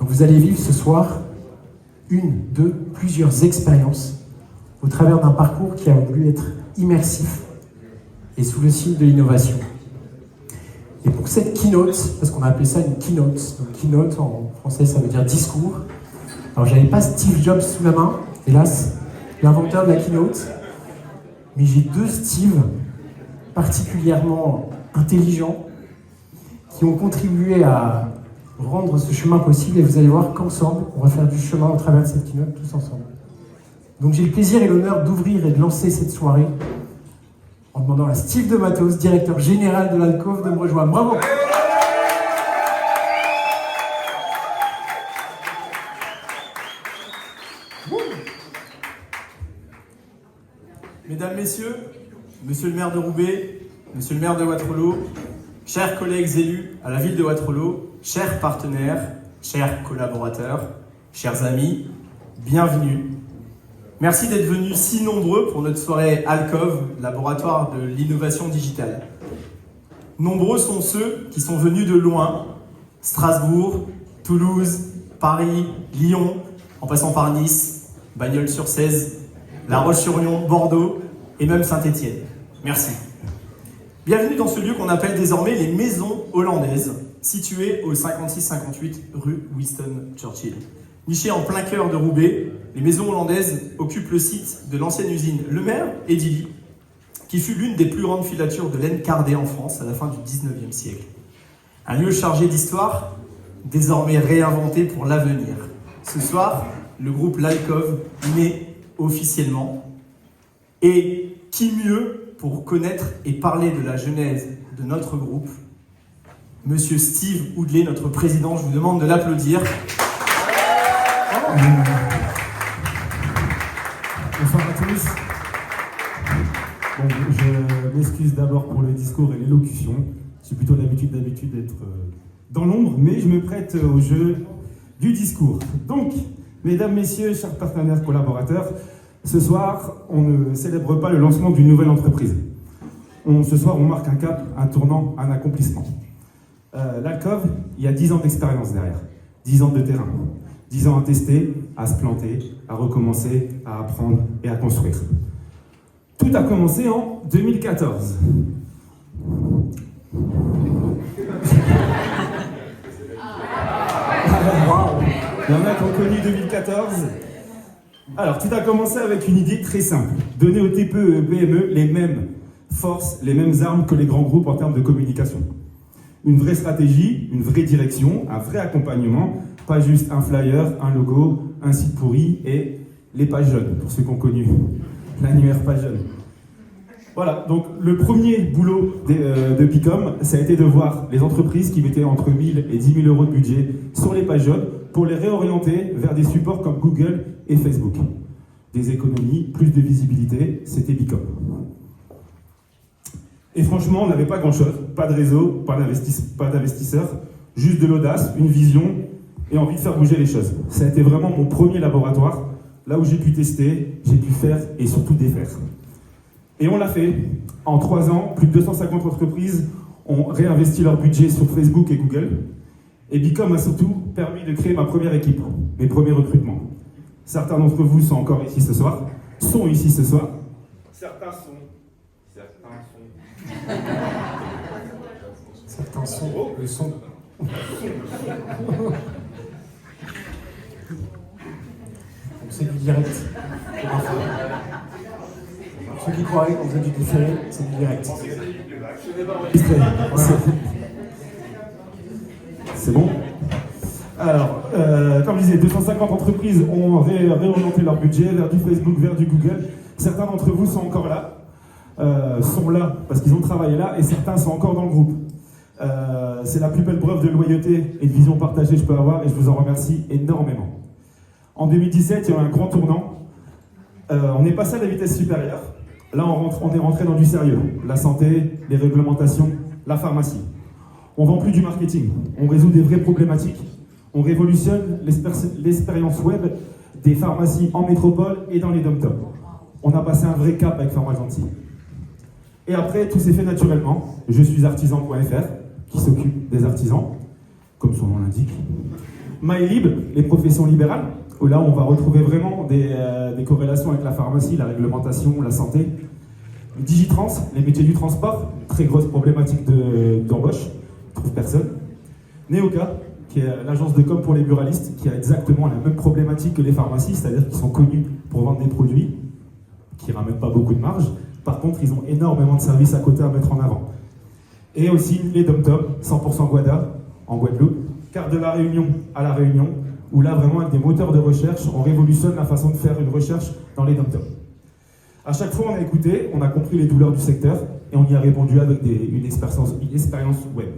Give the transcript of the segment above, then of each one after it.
Donc vous allez vivre ce soir une, deux, plusieurs expériences au travers d'un parcours qui a voulu être immersif et sous le signe de l'innovation. Et pour cette keynote, parce qu'on a appelé ça une keynote, donc keynote en français ça veut dire discours. Alors j'avais pas Steve Jobs sous la main, hélas, l'inventeur de la keynote, mais j'ai deux Steve particulièrement intelligents qui ont contribué à rendre ce chemin possible, et vous allez voir qu'ensemble, on va faire du chemin au travers de cette keynote tous ensemble. Donc j'ai le plaisir et l'honneur d'ouvrir et de lancer cette soirée en demandant à Steve de Matos, directeur général de l'Alcove, de me rejoindre. Bravo! Mesdames, Messieurs, Monsieur le maire de Roubaix, Monsieur le maire de Wattrelos, chers collègues élus à la ville de Wattrelos, chers partenaires, chers collaborateurs, chers amis, bienvenue. Merci d'être venus si nombreux pour notre soirée Alcove, laboratoire de l'innovation digitale. Nombreux sont ceux qui sont venus de loin, Strasbourg, Toulouse, Paris, Lyon, en passant par Nice, Bagnols-sur-Cèze, La Roche-sur-Yon, Bordeaux et même Saint-Étienne. Merci. Bienvenue dans ce lieu qu'on appelle désormais les Maisons Hollandaises, situées au 56-58 rue Winston Churchill. Nichées en plein cœur de Roubaix, les Maisons Hollandaises occupent le site de l'ancienne usine Le Maire et Dilly, qui fut l'une des plus grandes filatures de laine cardée en France à la fin du 19e siècle. Un lieu chargé d'histoire, désormais réinventé pour l'avenir. Ce soir, le groupe l'Alcove naît officiellement. Et qui mieux pour connaître et parler de la genèse de notre groupe, Monsieur Steve Houdley, notre président, je vous demande de l'applaudir. Bonsoir à tous. Bon, je m'excuse d'abord pour le discours et l'élocution. J'ai plutôt l'habitude d'être dans l'ombre, mais je me prête au jeu du discours. Donc, mesdames, messieurs, chers partenaires collaborateurs, ce soir, on ne célèbre pas le lancement d'une nouvelle entreprise. Ce soir, on marque un cap, un tournant, un accomplissement. L'Alcove, il y a 10 ans d'expérience derrière, 10 ans de terrain, 10 ans à tester, à se planter, à recommencer, à apprendre et à construire. Tout a commencé en 2014. Il y en a qui ont connu 2014. Alors, tout a commencé avec une idée très simple. Donner aux TPE et PME les mêmes forces, les mêmes armes que les grands groupes en termes de communication. Une vraie stratégie, une vraie direction, un vrai accompagnement, pas juste un flyer, un logo, un site pourri et les pages jaunes, pour ceux qui ont connu l'annuaire page jaune. Voilà, donc le premier boulot de Bicom, ça a été de voir les entreprises qui mettaient entre 1000 et 10 000 euros de budget sur les pages jaunes pour les réorienter vers des supports comme Google et Facebook. Des économies, plus de visibilité, c'était Bicom. Et franchement, on n'avait pas grand-chose, pas de réseau, pas d'investisseurs, juste de l'audace, une vision et envie de faire bouger les choses. Ça a été vraiment mon premier laboratoire, là où j'ai pu tester, j'ai pu faire et surtout défaire. Et on l'a fait. En 3 ans, plus de 250 entreprises ont réinvesti leur budget sur Facebook et Google. Et Bicom m'a surtout permis de créer ma première équipe, mes premiers recrutements. Certains d'entre vous sont encore ici ce soir, Certains sont le son. C'est du direct. Ceux qui croiraient qu'on faisait du différé, c'est du direct. Voilà. C'est bon. Alors, comme je disais, 250 entreprises ont réorienté leur budget vers du Facebook, vers du Google. Certains d'entre vous sont encore là, parce qu'ils ont travaillé là, et certains sont encore dans le groupe. C'est la plus belle preuve de loyauté et de vision partagée que je peux avoir, et je vous en remercie énormément. En 2017, il y a eu un grand tournant. On est passé à la vitesse supérieure. Là, on est rentré dans du sérieux. La santé, les réglementations, la pharmacie. On vend plus du marketing. On résout des vraies problématiques. On révolutionne l'expérience web des pharmacies en métropole et dans les dom-toms. On a passé un vrai cap avec Pharmagentil. Et après, tout s'est fait naturellement. Je suis artisan.fr, qui s'occupe des artisans, comme son nom l'indique. MyLib, les professions libérales, où là on va retrouver vraiment des corrélations avec la pharmacie, la réglementation, la santé. Digitrans, les métiers du transport, très grosse problématique d'embauche, on trouve personne. Neoca, qui est l'agence de com pour les buralistes, qui a exactement la même problématique que les pharmacies, c'est-à-dire qu'ils sont connus pour vendre des produits qui ne ramènent pas beaucoup de marge. Par contre, ils ont énormément de services à côté à mettre en avant. Et aussi les dom-tom, 100% Guada, en Guadeloupe, Carte de la Réunion à La Réunion, où là, vraiment, avec des moteurs de recherche, on révolutionne la façon de faire une recherche dans les dom-tom. À chaque fois, on a écouté, on a compris les douleurs du secteur, et on y a répondu avec une expérience web.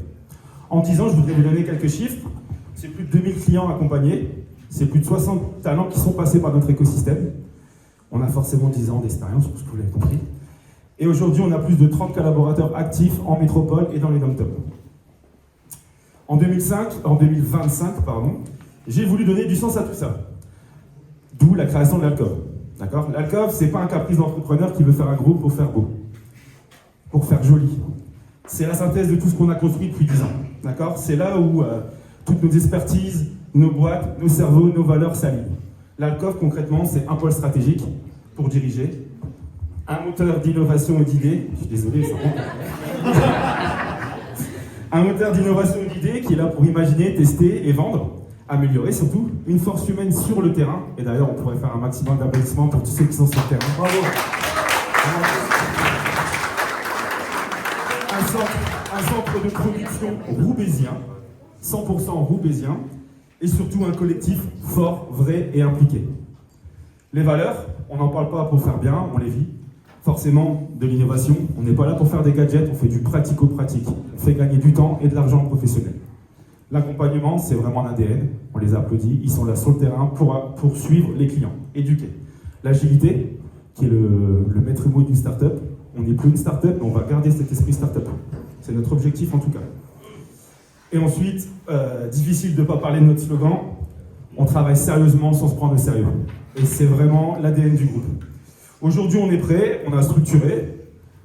En 10 ans, je voudrais vous donner quelques chiffres. C'est plus de 2000 clients accompagnés, c'est plus de 60 talents qui sont passés par notre écosystème. On a forcément 10 ans d'expérience, parce que vous l'avez compris. Et aujourd'hui, on a plus de 30 collaborateurs actifs en métropole et dans les dom-tom. En 2025, j'ai voulu donner du sens à tout ça. D'où la création de l'Alcove. D'accord ? L'Alcove, c'est pas un caprice d'entrepreneur qui veut faire un groupe pour faire beau, pour faire joli. C'est la synthèse de tout ce qu'on a construit depuis 10 ans. D'accord ? C'est là où toutes nos expertises, nos boîtes, nos cerveaux, nos valeurs s'alignent. L'Alcove, concrètement, c'est un pôle stratégique pour diriger, un moteur d'innovation et d'idées. Je suis désolé, ça monte. Un moteur d'innovation et d'idées qui est là pour imaginer, tester et vendre, améliorer surtout, une force humaine sur le terrain. Et d'ailleurs, on pourrait faire un maximum d'applaudissements pour tous ceux qui sont sur le terrain. Bravo. Un centre de production roubaisien, 100% roubaisien, et surtout un collectif fort, vrai et impliqué. Les valeurs, on n'en parle pas pour faire bien, on les vit. Forcément, de l'innovation, on n'est pas là pour faire des gadgets, on fait du pratico-pratique. On fait gagner du temps et de l'argent professionnel. L'accompagnement, c'est vraiment l'ADN, on les applaudit, ils sont là sur le terrain pour suivre les clients, éduquer. L'agilité, qui est le maître mot d'une start-up, on n'est plus une start-up, mais on va garder cet esprit start-up. C'est notre objectif en tout cas. Et ensuite, difficile de ne pas parler de notre slogan, on travaille sérieusement sans se prendre au sérieux. Et c'est vraiment l'ADN du groupe. Aujourd'hui, on est prêt, on a structuré.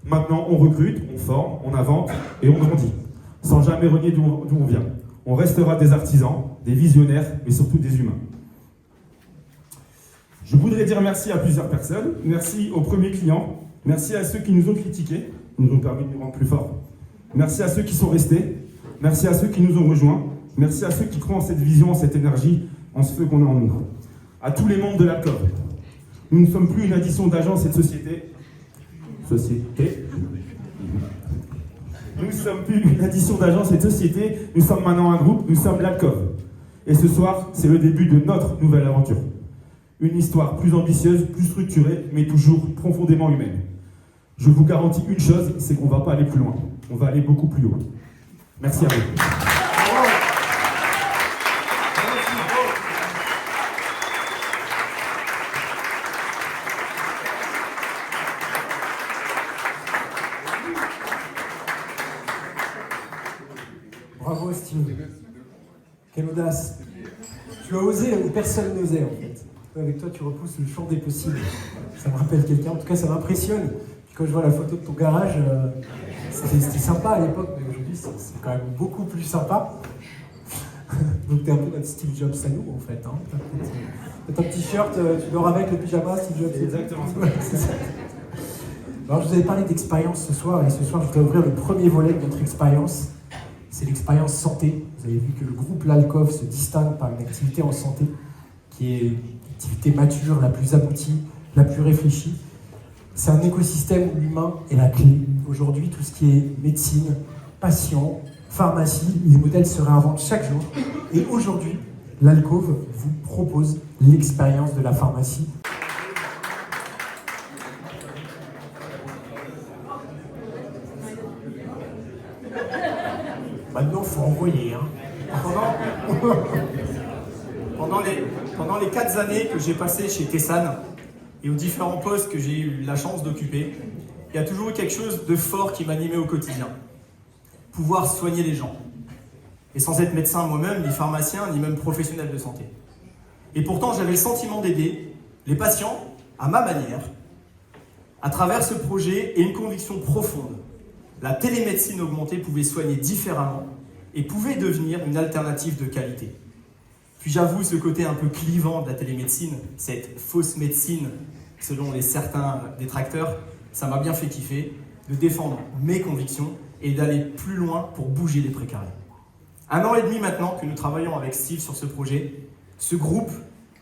Maintenant, on recrute, on forme, on invente et on grandit. Sans jamais renier d'où on vient. On restera des artisans, des visionnaires, mais surtout des humains. Je voudrais dire merci à plusieurs personnes. Merci aux premiers clients. Merci à ceux qui nous ont critiqués, qui nous ont permis de nous rendre plus forts. Merci à ceux qui sont restés. Merci à ceux qui nous ont rejoints. Merci à ceux qui croient en cette vision, en cette énergie, en ce feu qu'on a en nous. À tous les membres de l'Alcove. Nous ne sommes plus une addition d'agences et de sociétés. Nous ne sommes plus une addition d'agences et de sociétés. Nous sommes maintenant un groupe, nous sommes l'Alcove. Et ce soir, c'est le début de notre nouvelle aventure. Une histoire plus ambitieuse, plus structurée, mais toujours profondément humaine. Je vous garantis une chose, c'est qu'on ne va pas aller plus loin. On va aller beaucoup plus haut. Merci à vous. Bravo Steve. Quelle audace. Tu as osé là où personne n'osait en fait. Avec toi tu repousses le champ des possibles. Ça me rappelle quelqu'un, en tout cas ça m'impressionne. Puis quand je vois la photo de ton garage, c'était sympa à l'époque, mais aujourd'hui c'est quand même beaucoup plus sympa. Donc t'es un peu notre Steve Jobs à nous en fait. Hein. T'as ton t-shirt, tu dors avec le pyjama Steve Jobs. C'est exactement ça. C'est ça. Alors je vous avais parlé d'expérience ce soir, et ce soir je voudrais ouvrir le premier volet de notre expérience. C'est l'expérience santé. Vous avez vu que le groupe l'Alcove se distingue par une activité en santé qui est l'activité mature, la plus aboutie, la plus réfléchie. C'est un écosystème où l'humain est la clé. Aujourd'hui, tout ce qui est médecine, patient, pharmacie, les modèles se réinventent chaque jour. Et aujourd'hui, l'Alcove vous propose l'expérience de la pharmacie. Maintenant, il faut envoyer. Pendant les 4 années que j'ai passées chez Tessan et aux différents postes que j'ai eu la chance d'occuper, il y a toujours eu quelque chose de fort qui m'animait au quotidien. Pouvoir soigner les gens. Et sans être médecin moi-même, ni pharmacien, ni même professionnel de santé. Et pourtant, j'avais le sentiment d'aider les patients, à ma manière, à travers ce projet et une conviction profonde. La télémédecine augmentée pouvait soigner différemment et pouvait devenir une alternative de qualité. Puis j'avoue ce côté un peu clivant de la télémédecine, cette fausse médecine, selon certains détracteurs, ça m'a bien fait kiffer de défendre mes convictions et d'aller plus loin pour bouger les précarés. 1 an et demi maintenant que nous travaillons avec Steve sur ce projet, ce groupe,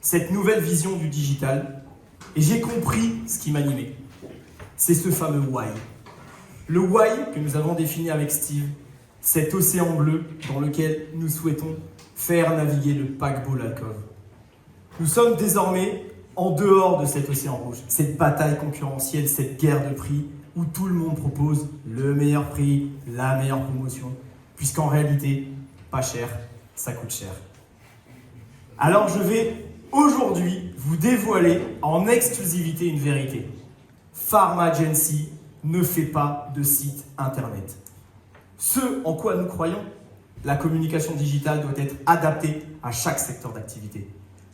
cette nouvelle vision du digital, et j'ai compris ce qui m'animait. C'est ce fameux why. Le why que nous avons défini avec Steve, cet océan bleu dans lequel nous souhaitons faire naviguer le paquebot l'Alcôve. Nous sommes désormais en dehors de cet océan rouge, cette bataille concurrentielle, cette guerre de prix où tout le monde propose le meilleur prix, la meilleure promotion, puisqu'en réalité, pas cher, ça coûte cher. Alors je vais aujourd'hui vous dévoiler en exclusivité une vérité. Pharmagency ne fait pas de site internet. Ce en quoi nous croyons, la communication digitale doit être adaptée à chaque secteur d'activité.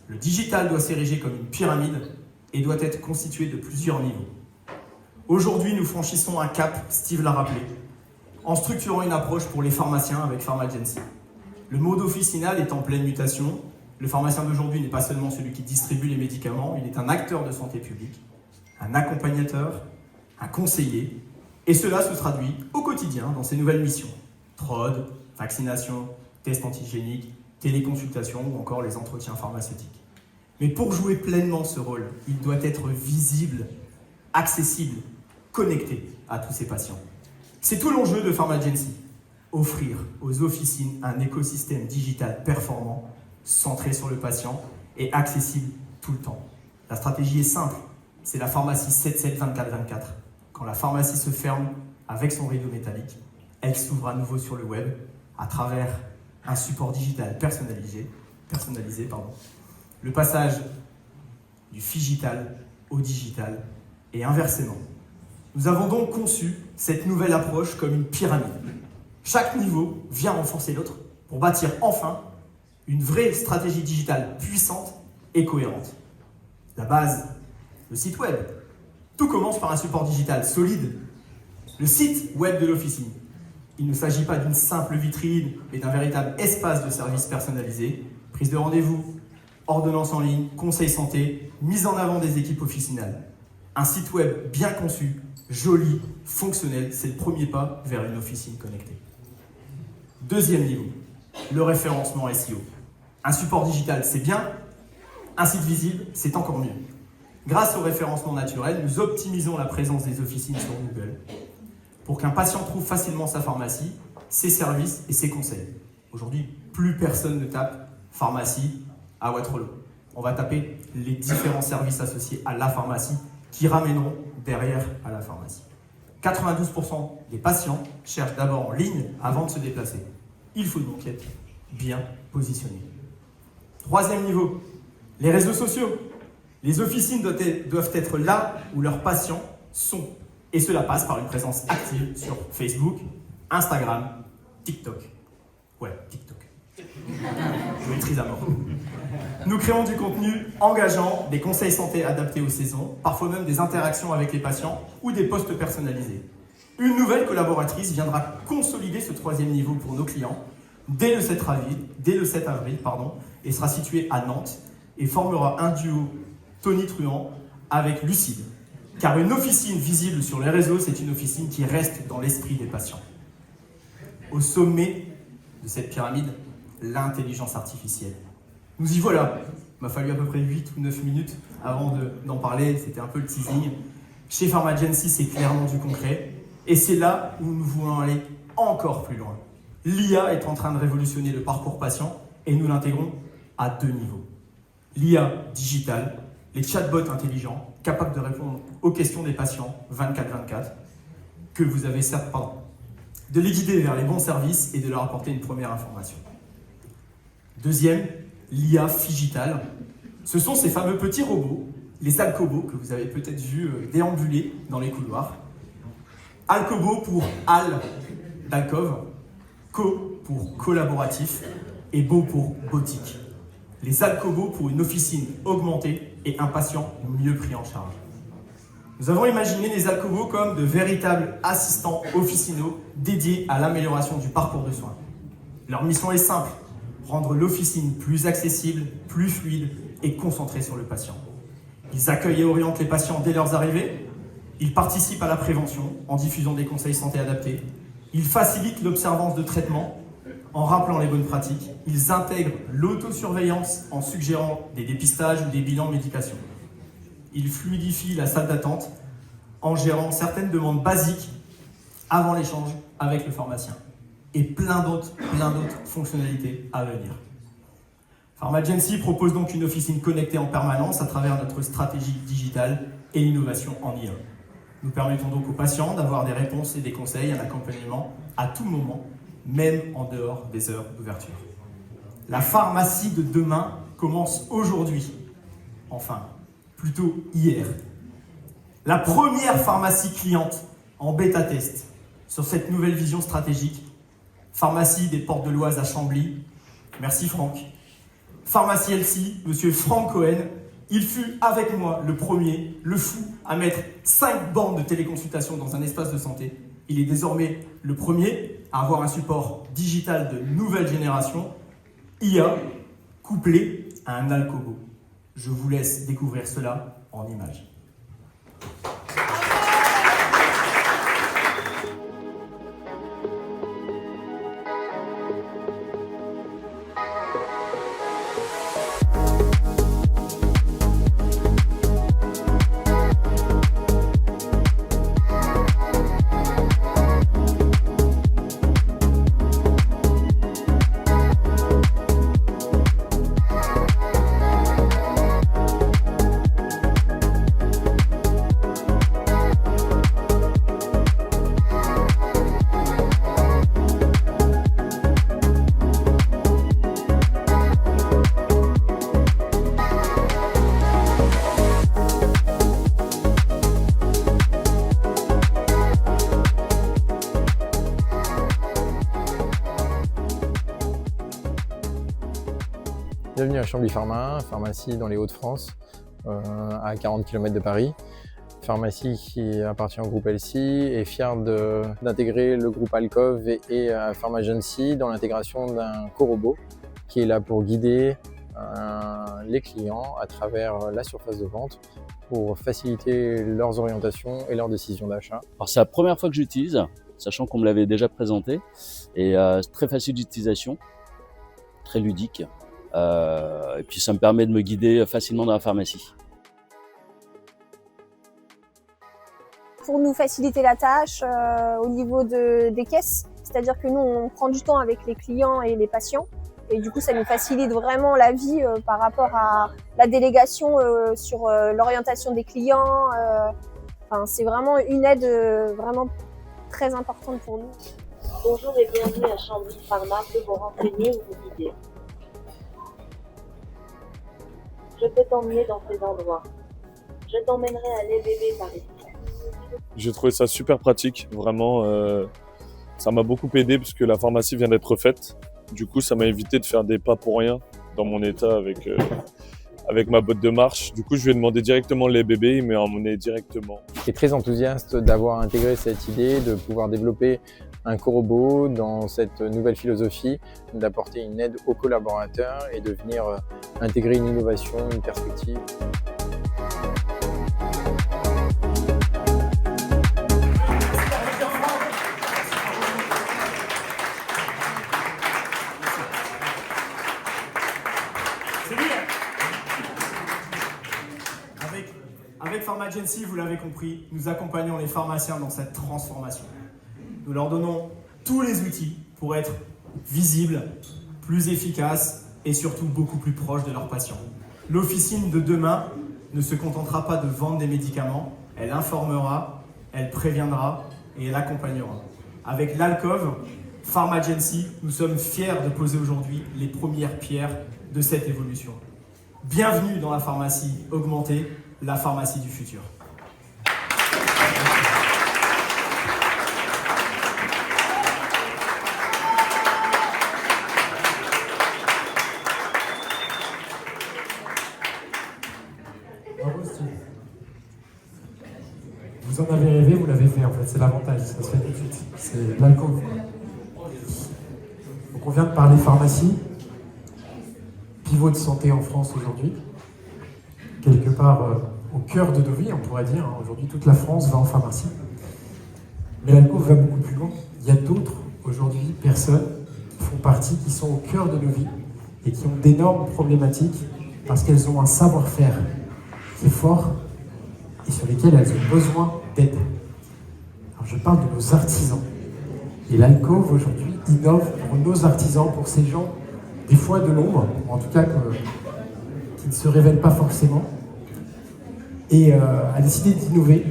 Le digital doit s'ériger comme une pyramide et doit être constitué de plusieurs niveaux. Aujourd'hui, nous franchissons un cap, Steve l'a rappelé, en structurant une approche pour les pharmaciens avec Pharmagency. Le mode officinal est en pleine mutation. Le pharmacien d'aujourd'hui n'est pas seulement celui qui distribue les médicaments, il est un acteur de santé publique, un accompagnateur, un conseiller, et cela se traduit au quotidien dans ses nouvelles missions. TROD, vaccination, tests antigéniques, téléconsultation ou encore les entretiens pharmaceutiques. Mais pour jouer pleinement ce rôle, il doit être visible, accessible, connecté à tous ses patients. C'est tout l'enjeu de Pharmagency. Offrir aux officines un écosystème digital performant, centré sur le patient et accessible tout le temps. La stratégie est simple, c'est la pharmacie 7/7 24/24. Quand la pharmacie se ferme avec son rideau métallique, elle s'ouvre à nouveau sur le web à travers un support digital personnalisé. Le passage du phygital au digital et inversement. Nous avons donc conçu cette nouvelle approche comme une pyramide. Chaque niveau vient renforcer l'autre pour bâtir enfin une vraie stratégie digitale puissante et cohérente. La base, le site web. Tout commence par un support digital solide. Le site web de l'officine. Il ne s'agit pas d'une simple vitrine, mais d'un véritable espace de service personnalisé. Prise de rendez-vous, ordonnance en ligne, conseil santé, mise en avant des équipes officinales. Un site web bien conçu, joli, fonctionnel, c'est le premier pas vers une officine connectée. Deuxième niveau, le référencement SEO. Un support digital, c'est bien. Un site visible, c'est encore mieux. Grâce au référencement naturel, nous optimisons la présence des officines sur Google pour qu'un patient trouve facilement sa pharmacie, ses services et ses conseils. Aujourd'hui, plus personne ne tape pharmacie à Waterloo. On va taper les différents services associés à la pharmacie qui ramèneront derrière à la pharmacie. 92% des patients cherchent d'abord en ligne avant de se déplacer. Il faut donc être bien positionné. Troisième niveau, les réseaux sociaux. Les officines doivent être là où leurs patients sont. Et cela passe par une présence active sur Facebook, Instagram, TikTok. Ouais, TikTok. Je maîtrise à mort. Nous créons du contenu engageant, des conseils santé adaptés aux saisons, parfois même des interactions avec les patients ou des posts personnalisés. Une nouvelle collaboratrice viendra consolider ce troisième niveau pour nos clients dès le 7 avril, et sera située à Nantes et formera un duo Tony Truand avec Lucide. Car une officine visible sur les réseaux, c'est une officine qui reste dans l'esprit des patients. Au sommet de cette pyramide, l'intelligence artificielle. Nous y voilà. Il m'a fallu à peu près 8 ou 9 minutes avant d'en parler, c'était un peu le teasing. Chez Pharmagency, c'est clairement du concret. Et c'est là où nous voulons aller encore plus loin. L'IA est en train de révolutionner le parcours patient et nous l'intégrons à 2 niveaux. L'IA digitale, les chatbots intelligents, capables de répondre aux questions des patients 24/24, que vous avez de les guider vers les bons services et de leur apporter une première information. Deuxième, l'IA phygital. Ce sont ces fameux petits robots, les alcobots, que vous avez peut-être vu déambuler dans les couloirs. Alcobo pour Al d'Alcove, Co pour collaboratif et Bo pour boutique. Les alcobos pour une officine augmentée et un patient mieux pris en charge. Nous avons imaginé les alcobos comme de véritables assistants officinaux dédiés à l'amélioration du parcours de soins. Leur mission est simple, rendre l'officine plus accessible, plus fluide et concentrée sur le patient. Ils accueillent et orientent les patients dès leurs arrivées. Ils participent à la prévention en diffusant des conseils santé adaptés. Ils facilitent l'observance de traitement en rappelant les bonnes pratiques. Ils intègrent l'autosurveillance en suggérant des dépistages ou des bilans de médication. Ils fluidifient la salle d'attente en gérant certaines demandes basiques avant l'échange avec le pharmacien. Et plein d'autres fonctionnalités à venir. Pharmagency propose donc une officine connectée en permanence à travers notre stratégie digitale et l'innovation en IA. Nous permettons donc aux patients d'avoir des réponses et des conseils, un accompagnement à tout moment, même en dehors des heures d'ouverture. La pharmacie de demain commence aujourd'hui, enfin, plutôt hier. La première pharmacie cliente en bêta-test sur cette nouvelle vision stratégique, pharmacie des Portes de l'Oise à Chambly. Merci Franck. Pharmacie Elsie, monsieur Franck Cohen, il fut avec moi le premier, le fou, à mettre 5 bornes de téléconsultation dans un espace de santé. Il est désormais le premier à avoir un support digital de nouvelle génération, IA, couplé à un alcogo. Je vous laisse découvrir cela en images. Bienvenue à Chambly Pharma, pharmacie dans les Hauts-de-France, à 40 km de Paris. Pharmacie qui appartient au groupe Elsie et fière d'intégrer le groupe Alcov et Pharmagency dans l'intégration d'un corobot qui est là pour guider les clients à travers la surface de vente pour faciliter leurs orientations et leurs décisions d'achat. Alors c'est la première fois que j'utilise, sachant qu'on me l'avait déjà présenté, et c'est très facile d'utilisation, très ludique. Et puis ça me permet de me guider facilement dans la pharmacie. Pour nous faciliter la tâche au niveau des caisses, c'est-à-dire que nous on prend du temps avec les clients et les patients et du coup ça nous facilite vraiment la vie par rapport à la délégation sur l'orientation des clients. Enfin, c'est vraiment une aide vraiment très importante pour nous. Bonjour et bienvenue à Chambly Pharma pour vous renseigner ou vous guider. Je peux t'emmener dans ces endroits. Je t'emmènerai à l'EBB par ici. J'ai trouvé ça super pratique, vraiment. Ça m'a beaucoup aidé parce que la pharmacie vient d'être refaite. Du coup, ça m'a évité de faire des pas pour rien dans mon état avec ma botte de marche. Du coup, je lui ai demandé directement l'EBB, il m'a emmené directement. Je suis très enthousiaste d'avoir intégré cette idée, de pouvoir développer un corobot dans cette nouvelle philosophie, d'apporter une aide aux collaborateurs et de venir intégrer une innovation, une perspective. Avec Pharmagency, vous l'avez compris, nous accompagnons les pharmaciens dans cette transformation. Nous leur donnons tous les outils pour être visibles, plus efficaces et surtout beaucoup plus proches de leurs patients. L'officine de demain ne se contentera pas de vendre des médicaments, elle informera, elle préviendra et elle accompagnera. Avec l'Alcov, Pharmagency, nous sommes fiers de poser aujourd'hui les premières pierres de cette évolution. Bienvenue dans la pharmacie augmentée, la pharmacie du futur. Bravo Steve. Vous en avez rêvé, vous l'avez fait en fait, c'est l'avantage, ça se fait tout de suite. C'est l'alcool. Donc on vient de parler pharmacie, pivot de santé en France aujourd'hui, quelque part au cœur de nos vies, on pourrait dire. Aujourd'hui, toute la France va en pharmacie. Mais l'alcôve va beaucoup plus loin. Il y a d'autres, aujourd'hui, personnes qui font partie, qui sont au cœur de nos vies et qui ont d'énormes problématiques parce qu'elles ont un savoir-faire qui est fort et sur lesquels elles ont besoin d'aide. Alors je parle de nos artisans. Et l'alcôve aujourd'hui innove pour nos artisans, pour ces gens, des fois de l'ombre, en tout cas qui ne se révèlent pas forcément, et a décidé d'innover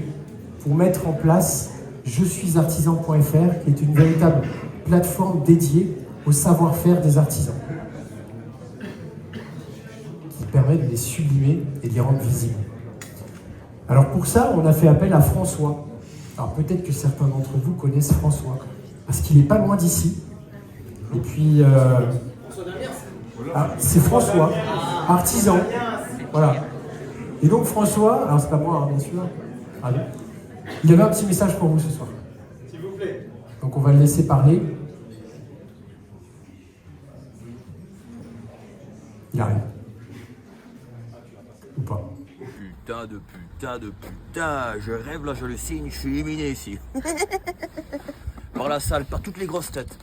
pour mettre en place Je suis artisan.fr, qui est une véritable plateforme dédiée au savoir-faire des artisans, qui permet de les sublimer et de les rendre visibles. Alors pour ça, on a fait appel à François. Alors peut-être que certains d'entre vous connaissent François, parce qu'il n'est pas loin d'ici. Et puis, c'est François, artisan. Voilà. Et donc François, alors c'est pas moi, bien sûr. Ah, oui. Il avait un petit message pour vous ce soir. S'il vous plaît. Donc on va le laisser parler. Il arrive. Ou pas. Putain, je rêve là, je le signe, je suis éliminé ici. Par la salle, par toutes les grosses têtes.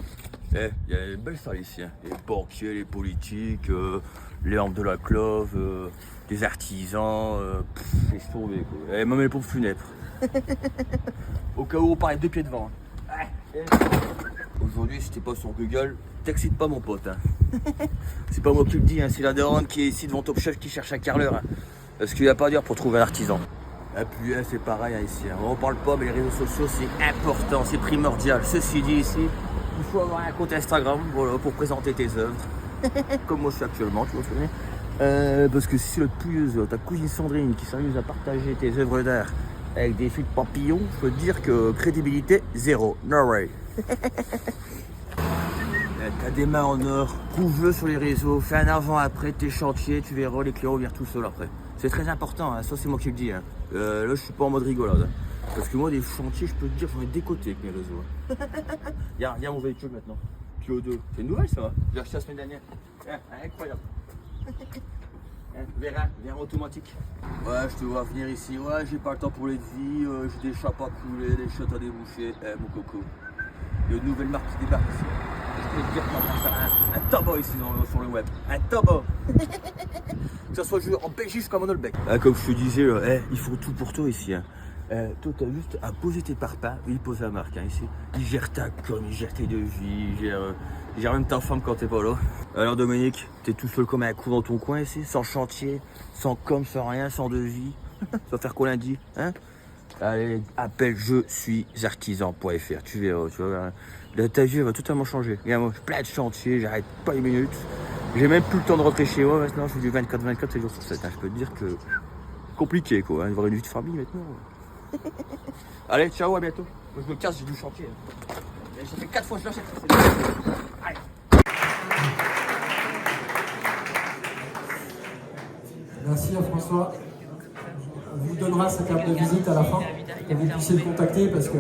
Il y a une belle salle ici, hein. Les banquiers, les politiques, les membres de la clove, les artisans, laisse tomber quoi. Et même les pompes funèbres. Au cas où on parlait 2 pieds devant. Hein. Aujourd'hui, si t'es pas sur Google, t'excites pas mon pote. Hein. C'est pas moi qui le dis, hein, c'est la daronne qui est ici devant Top Chef qui cherche un carreleur. Hein. Parce qu'il n'y a pas dur pour trouver un artisan. Et puis c'est pareil hein, ici. Hein. On en parle pas, mais les réseaux sociaux c'est important, c'est primordial. Ceci dit ici, il faut avoir un compte Instagram voilà, pour présenter tes œuvres. Comme moi je suis actuellement, tu vois. Parce que si c'est le plus ta cousine Sandrine qui s'amuse à partager tes œuvres d'art avec des fils de papillons, je peux te dire que crédibilité, zéro. No way. T'as des mains en or, prouve-le sur les réseaux, fais un avant-après de tes chantiers, tu verras les clients reviennent tout seuls après. C'est très important, hein, ça c'est moi qui le dis. Hein. Là je suis pas en mode rigolade. Hein. Parce que moi des chantiers, je peux te dire, j'en ai décoté avec mes réseaux. Hein. Regarde mon véhicule maintenant. Pio 2. C'est une nouvelle ça, hein. J'ai acheté la semaine dernière. Incroyable. Vérin automatique. Ouais, je te vois venir ici. Ouais, j'ai pas le temps pour les devis, j'ai des chapes à couler, des chiottes à déboucher. Mon coco. Il y a une nouvelle marque qui débarque ici. Je peux te dire qu'on va faire un tabac ici sur le web. Un tabac. Que ce soit joué en Belgique comme en Olbec. Comme je te disais, ils font tout pour toi ici. Hein. Toi, t'as juste à poser tes parpaings. Ils posent la marque hein, ici. Ils gèrent ta com, ils gèrent tes devis, ils gèrent même ta femme quand t'es pas là. Alors Dominique, t'es tout seul comme un coup dans ton coin ici, sans chantier, sans com, sans rien, sans devis. Tu vas faire quoi lundi hein? Allez, appelle je suis artisan.fr. Tu verras, tu vois. Ta vie va totalement changer. Regarde, moi, plein de chantiers, j'arrête pas une minute. J'ai même plus le temps de rentrer chez moi maintenant, je fais du 24-24 7 jours sur 7. Hein. Je peux te dire que compliqué quoi, hein, d'avoir une vie de famille maintenant. Allez, ciao, à bientôt. Moi je me casse, j'ai du chantier. Ça fait 4 fois que je l'achète. Allez. Merci à François. On vous donnera sa carte de visite à la fin pour que vous puissiez le contacter parce que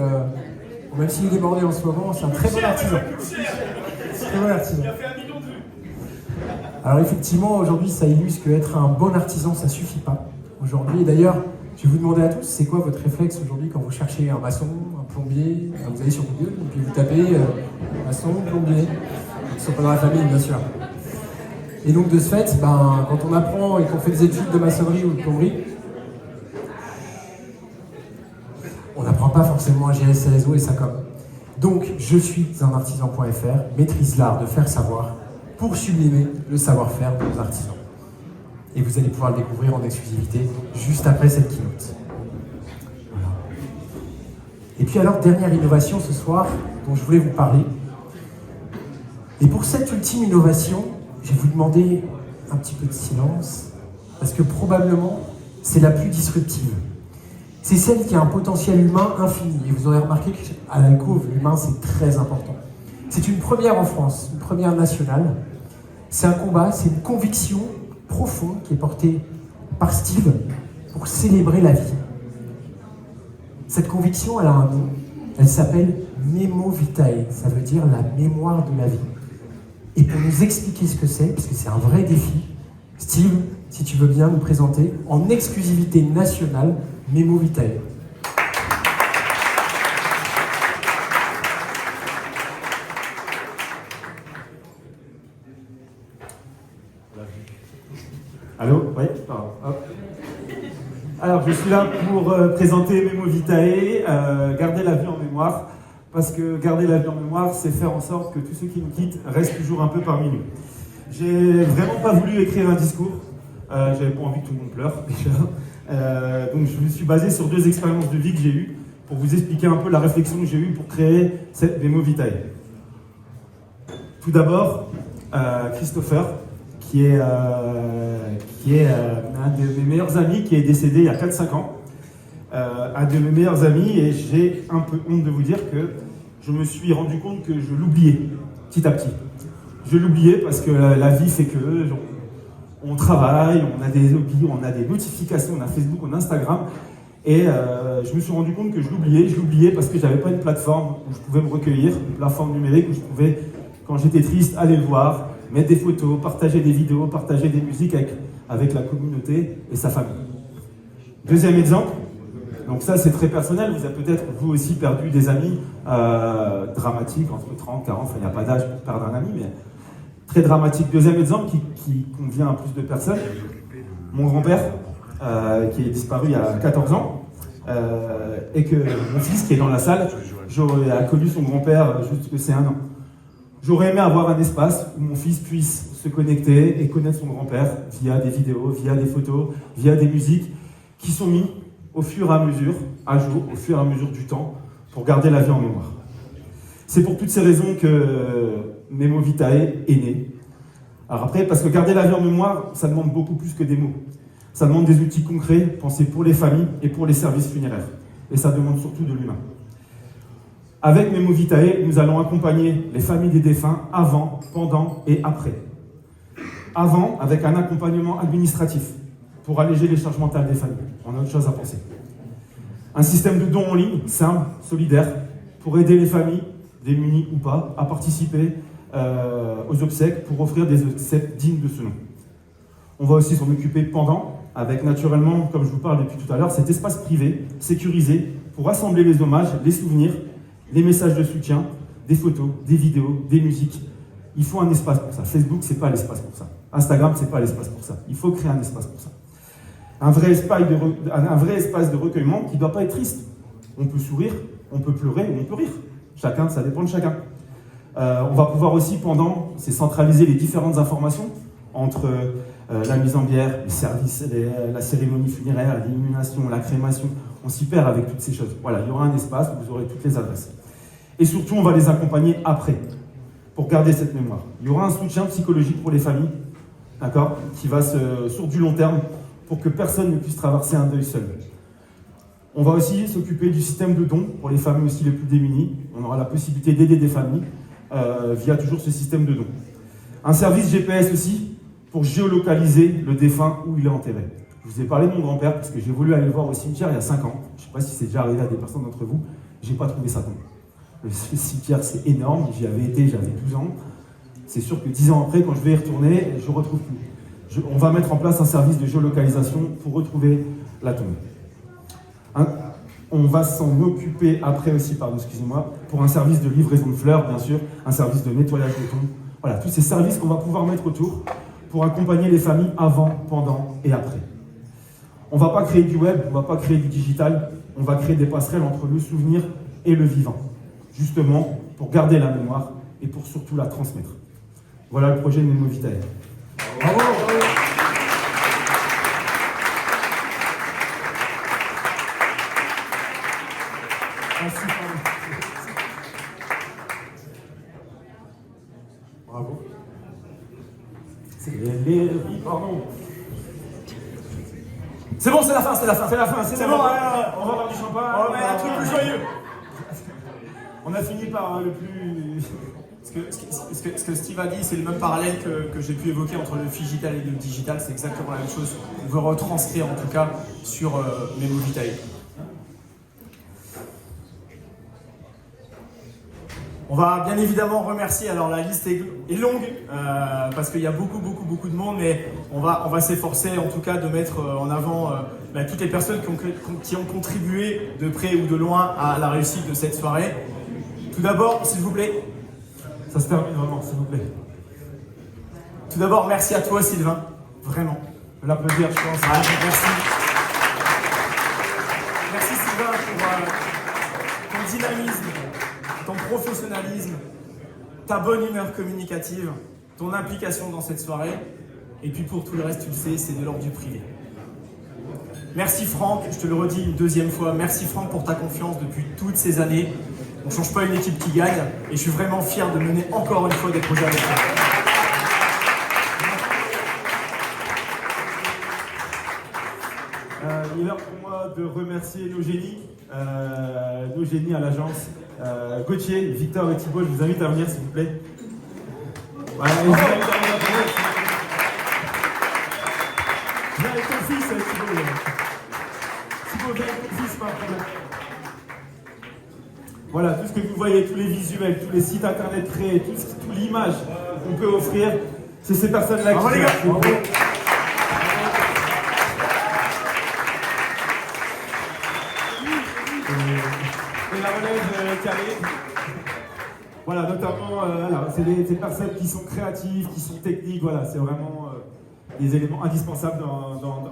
même s'il est débordé en ce moment, c'est un très bon artisan. Très bon artisan. Alors effectivement, aujourd'hui, ça illustre qu'être un bon artisan, ça suffit pas. Aujourd'hui, et d'ailleurs, je vais vous demander à tous, c'est quoi votre réflexe aujourd'hui quand vous cherchez un maçon, un plombier, vous allez sur Google et puis vous tapez maçon, plombier. Ils sont pas dans la famille, bien sûr. Et donc de ce fait, quand on apprend et qu'on fait des études de maçonnerie ou de plomberie, on n'apprend pas forcément à gérer ses réseaux et sa com. Donc, je suis un artisan.fr, maîtrise l'art de faire savoir pour sublimer le savoir-faire de nos artisans. Et vous allez pouvoir le découvrir en exclusivité juste après cette keynote. Voilà. Et puis alors, dernière innovation ce soir dont je voulais vous parler. Et pour cette ultime innovation, je vais vous demander un petit peu de silence, parce que probablement, c'est la plus disruptive. C'est celle qui a un potentiel humain infini. Et vous aurez remarqué qu'à l'alcôve, l'humain, c'est très important. C'est une première en France, une première nationale. C'est un combat, c'est une conviction profonde qui est portée par Steve pour célébrer la vie. Cette conviction, elle a un nom. Elle s'appelle Nemo Vitae. Ça veut dire la mémoire de la vie. Et pour nous expliquer ce que c'est, parce que c'est un vrai défi, Steve, si tu veux bien nous présenter en exclusivité nationale Memo Vitae. Allô? Oui, pardon. Hop. Alors, je suis là pour présenter Memo Vitae, garder la vie en mémoire, parce que garder la vie en mémoire, c'est faire en sorte que tous ceux qui nous quittent restent toujours un peu parmi nous. J'ai vraiment pas voulu écrire un discours, j'avais pas envie que tout le monde pleure déjà, donc je me suis basé sur 2 expériences de vie que j'ai eues pour vous expliquer un peu la réflexion que j'ai eue pour créer cette Memo Vitae. Tout d'abord, Christopher, qui est un de mes meilleurs amis, qui est décédé il y a 4-5 ans. Un de mes meilleurs amis, et j'ai un peu honte de vous dire que je me suis rendu compte que je l'oubliais petit à petit. Je l'oubliais parce que la vie fait que on travaille, on a des hobbies, on a des notifications, on a Facebook, on a Instagram, et je me suis rendu compte que je l'oubliais parce que j'avais pas une plateforme où je pouvais me recueillir, une plateforme numérique où je pouvais, quand j'étais triste, aller le voir, mettre des photos, partager des vidéos, partager des musiques avec la communauté et sa famille. Deuxième exemple, donc ça c'est très personnel, vous avez peut-être vous aussi perdu des amis dramatiques, entre 30, 40, enfin il n'y a pas d'âge pour perdre un ami, mais très dramatique. Deuxième exemple qui convient à plus de personnes, mon grand-père qui est disparu il y a 14 ans, et que mon fils qui est dans la salle, a connu son grand-père jusque c'est 1 an. J'aurais aimé avoir un espace où mon fils puisse se connecter et connaître son grand-père via des vidéos, via des photos, via des musiques qui sont mis au fur et à mesure, à jour, au fur et à mesure du temps, pour garder la vie en mémoire. C'est pour toutes ces raisons que Memo Vitae est né. Alors après, parce que garder la vie en mémoire, ça demande beaucoup plus que des mots. Ça demande des outils concrets, pensés pour les familles et pour les services funéraires. Et ça demande surtout de l'humain. Avec Memo Vitae, nous allons accompagner les familles des défunts avant, pendant et après. Avant, avec un accompagnement administratif pour alléger les charges mentales des familles. On a autre chose à penser. Un système de dons en ligne, simple, solidaire, pour aider les familles, démunies ou pas, à participer aux obsèques pour offrir des obsèques dignes de ce nom. On va aussi s'en occuper pendant, avec naturellement, comme je vous parle depuis tout à l'heure, cet espace privé, sécurisé, pour rassembler les hommages, les souvenirs, les messages de soutien, des photos, des vidéos, des musiques. Il faut un espace pour ça. Facebook, c'est pas l'espace pour ça. Instagram, c'est pas l'espace pour ça. Il faut créer un espace pour ça. Un vrai espace de recueillement qui ne doit pas être triste. On peut sourire, on peut pleurer ou on peut rire. Chacun, ça dépend de chacun. On va pouvoir aussi, pendant, c'est centraliser les différentes informations entre la mise en bière, les services, la cérémonie funéraire, l'illumination, la crémation. On s'y perd avec toutes ces choses. Voilà, il y aura un espace où vous aurez toutes les adresses. Et surtout, on va les accompagner après, pour garder cette mémoire. Il y aura un soutien psychologique pour les familles, d'accord, qui va sur du long terme, pour que personne ne puisse traverser un deuil seul. On va aussi s'occuper du système de dons pour les familles aussi les plus démunies. On aura la possibilité d'aider des familles via toujours ce système de dons. Un service GPS aussi pour géolocaliser le défunt où il est enterré. Je vous ai parlé de mon grand-père parce que j'ai voulu aller le voir au cimetière il y a 5 ans. Je ne sais pas si c'est déjà arrivé à des personnes d'entre vous. J'ai pas trouvé sa tombe. Le cimetière, c'est énorme. J'y avais été, j'avais 12 ans. C'est sûr que 10 ans après, quand je vais y retourner, je ne retrouve plus. On va mettre en place un service de géolocalisation pour retrouver la tombe. On va s'en occuper après aussi, excusez-moi, pour un service de livraison de fleurs, bien sûr, un service de nettoyage de tombes. Voilà, tous ces services qu'on va pouvoir mettre autour pour accompagner les familles avant, pendant et après. On ne va pas créer du web, on ne va pas créer du digital, on va créer des passerelles entre le souvenir et le vivant, justement pour garder la mémoire et pour surtout la transmettre. Voilà le projet de Memo Vitae. Bravo, bravo. Merci, bravo. C'est pardon. C'est bon, c'est la fin, c'est la fin. C'est la fin, c'est bon. On va avoir du champagne. On va mettre un truc plus joyeux. On a fini par le plus... Ce que Steve a dit, c'est le même parallèle que j'ai pu évoquer entre le digital et le digital. C'est exactement la même chose. On veut retranscrire en tout cas sur Memo Vitae. On va bien évidemment remercier, alors la liste est longue, parce qu'il y a beaucoup de monde, mais on va s'efforcer en tout cas de mettre en avant toutes les personnes qui ont contribué de près ou de loin à la réussite de cette soirée. Tout d'abord, s'il vous plaît. Ça se termine vraiment, s'il vous plaît. Tout d'abord, merci à toi Sylvain, vraiment. Je vais l'applaudir, je pense. Ah, merci. Merci Sylvain pour ton dynamisme, ton professionnalisme, ta bonne humeur communicative, ton implication dans cette soirée. Et puis pour tout le reste, tu le sais, c'est de l'ordre du privé. Merci Franck, je te le redis une deuxième fois, merci Franck pour ta confiance depuis toutes ces années. On ne change pas une équipe qui gagne et je suis vraiment fier de mener encore une fois des projets avec toi. Il est l'heure pour moi de remercier nos génies à l'agence. Gauthier, Victor et Thibaut, je vous invite à venir s'il vous plaît. Voilà, et je vous invite à venir. Viens avec ton fils, Thibaut. Thibaut, viens avec ton fils, pas un problème. Voilà, tout ce que vous voyez, tous les visuels, tous les sites internet créés, toute l'image qu'on peut offrir, c'est ces personnes-là qui... Bravo les gars, bravo. Et la relève qui arrive. Voilà, notamment, c'est des personnes qui sont créatives, qui sont techniques, voilà, c'est vraiment des éléments indispensables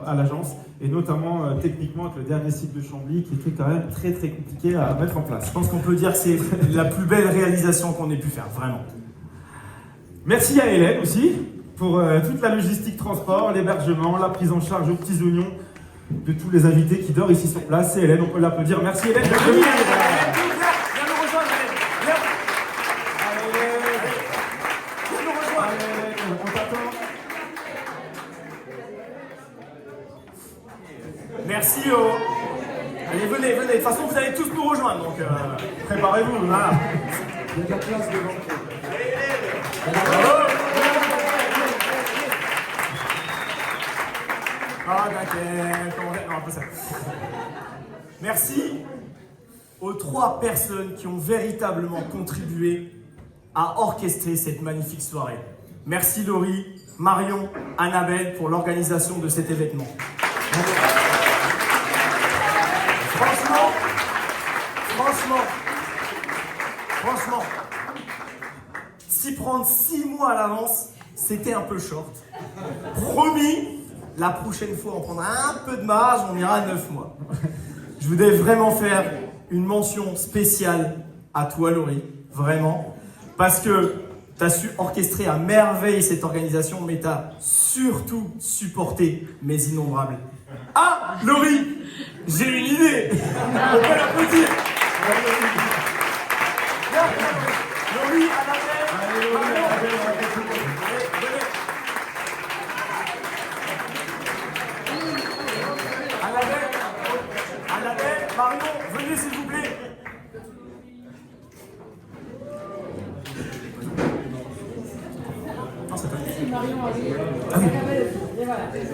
à l'agence, et notamment techniquement avec le dernier site de Chambly qui était quand même très compliqué à mettre en place. Je pense qu'on peut dire que c'est la plus belle réalisation qu'on ait pu faire, vraiment. Merci à Hélène aussi pour toute la logistique transport, l'hébergement, la prise en charge aux petits oignons de tous les invités qui dorment ici sur place. C'est Hélène, on peut l'applaudir. Merci Hélène. Viens nous rejoindre, viens. Viens nous rejoindre. Hélène, on t'attend. Merci. Allez, venez. De toute façon, vous allez tous nous rejoindre, donc préparez-vous. Voilà. Il y a de la place devant. Bravo. Ah, t'inquiète, non, un peu ça. Merci aux 3 personnes qui ont véritablement contribué à orchestrer cette magnifique soirée. Merci Laurie, Marion, Annabelle pour l'organisation de cet événement. Franchement, s'y prendre 6 mois à l'avance, c'était un peu short. Promis, la prochaine fois, on prendra un peu de marge, on ira à 9 mois. Je voudrais vraiment faire une mention spéciale à toi, Laurie, vraiment, parce que tu as su orchestrer à merveille cette organisation, mais tu as surtout supporté mes innombrables. Ah, Laurie, j'ai une idée. On peut l'applaudir. Laurie, Annabelle, Marion, venez s'il vous plaît. Non, c'est pas ah, oui.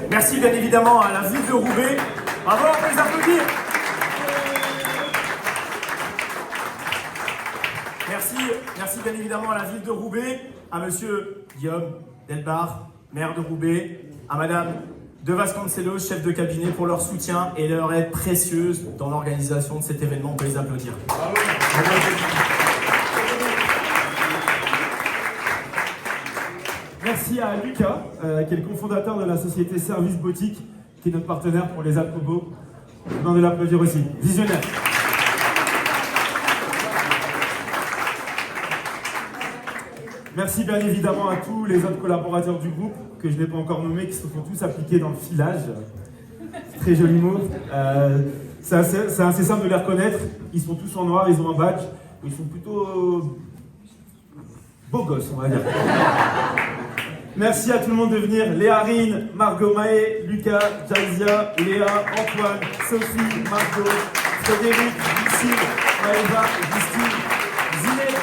Merci bien évidemment à la ville de Roubaix. Bravo, on peut les applaudir. Merci bien évidemment à la ville de Roubaix, à monsieur Guillaume Delbar, maire de Roubaix, à madame de Vasconcelos, chef de cabinet, pour leur soutien et leur aide précieuse dans l'organisation de cet événement. On peut les applaudir. Bravo. Merci à Lucas, qui est le cofondateur de la société Service Boutique, qui est notre partenaire pour les Alcobos. Je demande de l'applaudir aussi. Visionnaire. Merci bien évidemment à tous les autres collaborateurs du groupe, que je n'ai pas encore nommés, qui se sont tous appliqués dans le filage. Très joli mot. C'est assez simple de les reconnaître. Ils sont tous en noir, ils ont un badge. Ils sont plutôt beaux gosses, on va dire. Merci à tout le monde de venir. Léa Rine, Margot Maé, Lucas, Jazia, Léa, Antoine, Sophie, Margot, Frédéric, Lucille, Maëva, Justine, Zinette.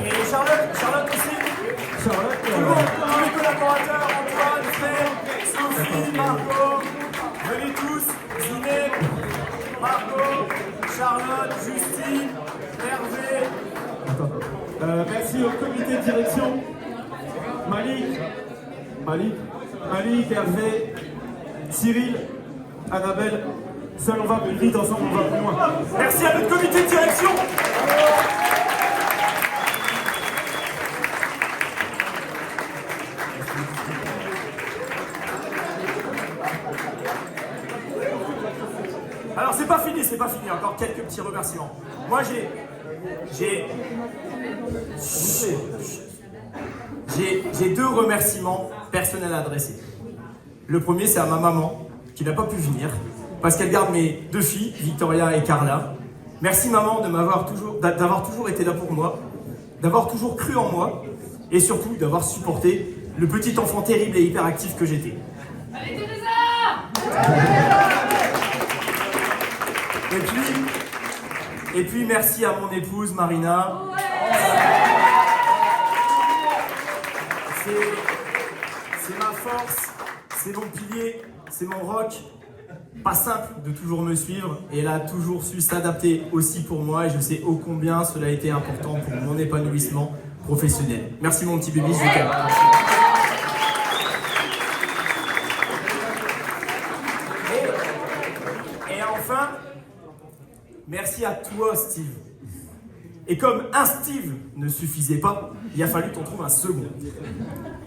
Et Charlotte aussi. Charlotte, Tous les collaborateurs. Merci au comité de direction. Malik, Hervé, Cyril, Annabelle. Seul on va plus vite, ensemble on va plus loin. Merci à notre comité de direction. Alors c'est pas fini, encore quelques petits remerciements. Moi j'ai deux remerciements personnels à adresser. Le premier c'est à ma maman, qui n'a pas pu venir, parce qu'elle garde mes deux filles, Victoria et Carla. Merci maman d'avoir toujours été là pour moi, d'avoir toujours cru en moi, et surtout d'avoir supporté le petit enfant terrible et hyperactif que j'étais. Allez Teresa! Et puis merci à mon épouse Marina. C'est ma force, c'est mon pilier, c'est mon rock. Pas simple de toujours me suivre, et elle a toujours su s'adapter aussi pour moi, et je sais ô combien cela a été important pour mon épanouissement professionnel. Merci mon petit bébé, je t'aime. Et enfin, merci à toi Steve. Et comme un Steve ne suffisait pas, il a fallu qu'on trouve un second.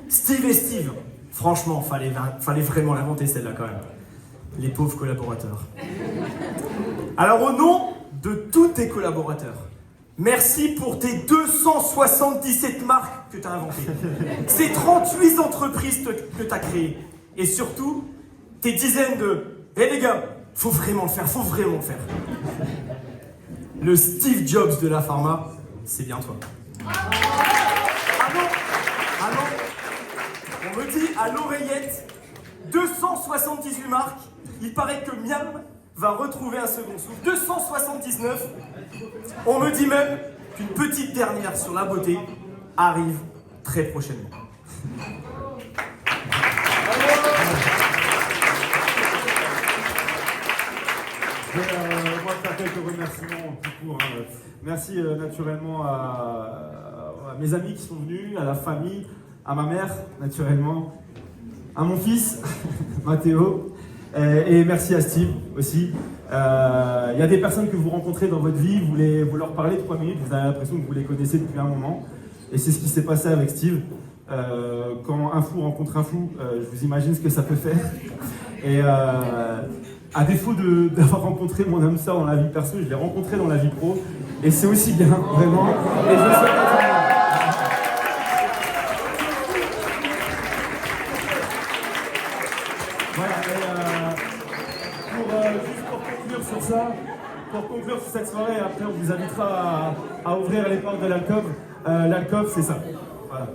Steve et Steve. Franchement, fallait vraiment l'inventer celle-là quand même. Les pauvres collaborateurs. Alors au nom de tous tes collaborateurs, merci pour tes 277 marques que tu as inventées. Ces 38 entreprises que tu as créées. Et surtout, tes dizaines de... Eh les gars, faut vraiment le faire. Le Steve Jobs de la pharma, c'est bien toi. Ah non, on me dit à l'oreillette, 278 marques, il paraît que Miam va retrouver un second souffle. 279, on me dit même qu'une petite dernière sur la beauté arrive très prochainement. Moi, faire quelques remerciements tout court. Merci naturellement à mes amis qui sont venus, à la famille, à ma mère, naturellement, à mon fils, Mathéo, et merci à Steve aussi. Il y a des personnes que vous rencontrez dans votre vie, vous leur parlez 3 minutes, vous avez l'impression que vous les connaissez depuis un moment, et c'est ce qui s'est passé avec Steve. Quand un fou rencontre un fou, je vous imagine ce que ça peut faire. Et à défaut d'avoir rencontré mon âme sœur dans la vie perso, je l'ai rencontré dans la vie pro, et c'est aussi bien, vraiment. Et je le souhaite à tout le monde. Voilà, juste pour conclure sur cette soirée, après on vous invitera à ouvrir les portes de l'alcôve. L'alcôve, c'est ça. Voilà.